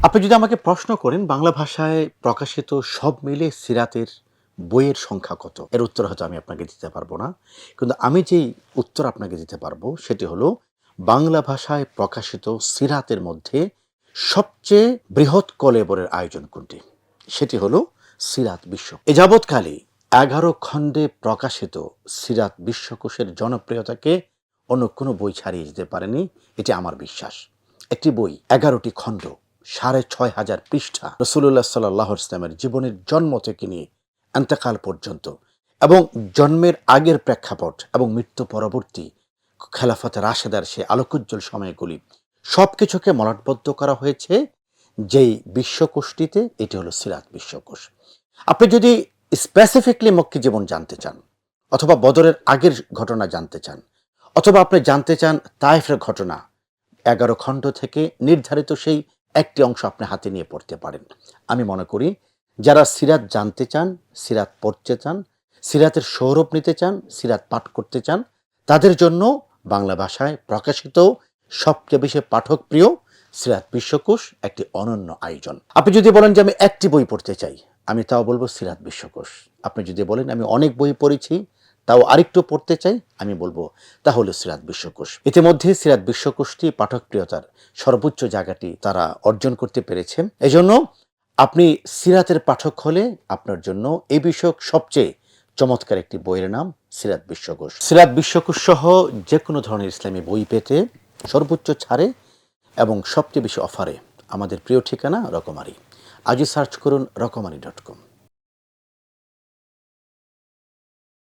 আপনি যদি আমাকে প্রশ্ন করেন বাংলা ভাষায় প্রকাশিত সব মিলে সিরাতের বইয়ের সংখ্যা কত? এর উত্তর হয়তো আমি আপনাকে দিতে পারবো না। কিন্তু আমি যেই উত্তর আপনাকে দিতে পারবো সেটি হলো বাংলা ভাষায় প্রকাশিত সিরাতের মধ্যে সবচেয়ে বৃহৎ কলেবরের আয়োজন কোনটি? সেটি হলো সিরাত বিশ্ব। এ যাবৎকালে ১১ খণ্ডে প্রকাশিত সিরাত বিশ্বকোষের জনপ্রিয়তাকে অন্য কোনো বই ছাড়িয়ে যেতে পারেনি, এটি আমার বিশ্বাস। একটি বই ১১টি খণ্ড, ৬,৫০০ পৃষ্ঠা, রাসূলুল্লাহ সাল্লাল্লাহু আলাইহি ওয়াসাল্লামের জীবনের জন্ম থেকে নিয়ে ইন্তেকাল পর্যন্ত এবং জন্মের আগের প্রেক্ষাপট এবং মৃত্যু পরবর্তী খেলাফতে রাশেদার সে আলোকোজ্জ্বল সময়গুলি সবকিছুকে মলাটবদ্ধ করা হয়েছে যেই বিশ্বকোষটিতে, এটি হলো সিরাত বিশ্বকোষ। আপনি যদি স্পেসিফিকলি মক্কি জীবন জানতে চান, অথবা বদরের আগের ঘটনা জানতে চান, অথবা আপনি জানতে চান তায়েফের ঘটনা, ১১ খণ্ড থেকে নির্ধারিত সেই একটি অংশ আপনি হাতে নিয়ে পড়তে পারেন। আমি মনে করি যারা সিরাত জানতে চান, সিরাত পড়তে চান, সিরাতের সৌরভ নিতে চান, সিরাত পাঠ করতে চান, তাদের জন্য বাংলা ভাষায় প্রকাশিত সবচেয়ে বেশি পাঠকপ্রিয় সিরাত বিশ্বকোষ একটি অনন্য আয়োজন। আপনি যদি বলেন যে আমি একটি বই পড়তে চাই, আমি তাও বলবো সিরাত বিশ্বকোষ। আপনি যদি বলেন আমি অনেক বই পড়েছি তাও আরেকটু পড়তে চাই, আমি বলবো তাহলে সিরাত বিশ্বকোষ। ইতিমধ্যে সিরাত বিশ্বকোষটি পাঠকপ্রিয়তার সর্বোচ্চ জায়গাটি তারা অর্জন করতে পেরেছে। এজন্য আপনি সিরাতের পাঠক হলে আপনার জন্য এই বিষয়ক সবচেয়ে চমৎকার একটি বইয়ের নাম সিরাত বিশ্বকোষ। সিরাত বিশ্বকোষ সহ যে কোনো ধরনের ইসলামী বই পেতে সর্বোচ্চ ছাড়ে এবং সবচেয়ে বেশি অফারে আমাদের প্রিয় ঠিকানা রকমারি। আজই সার্চ করুন রকমারি.com।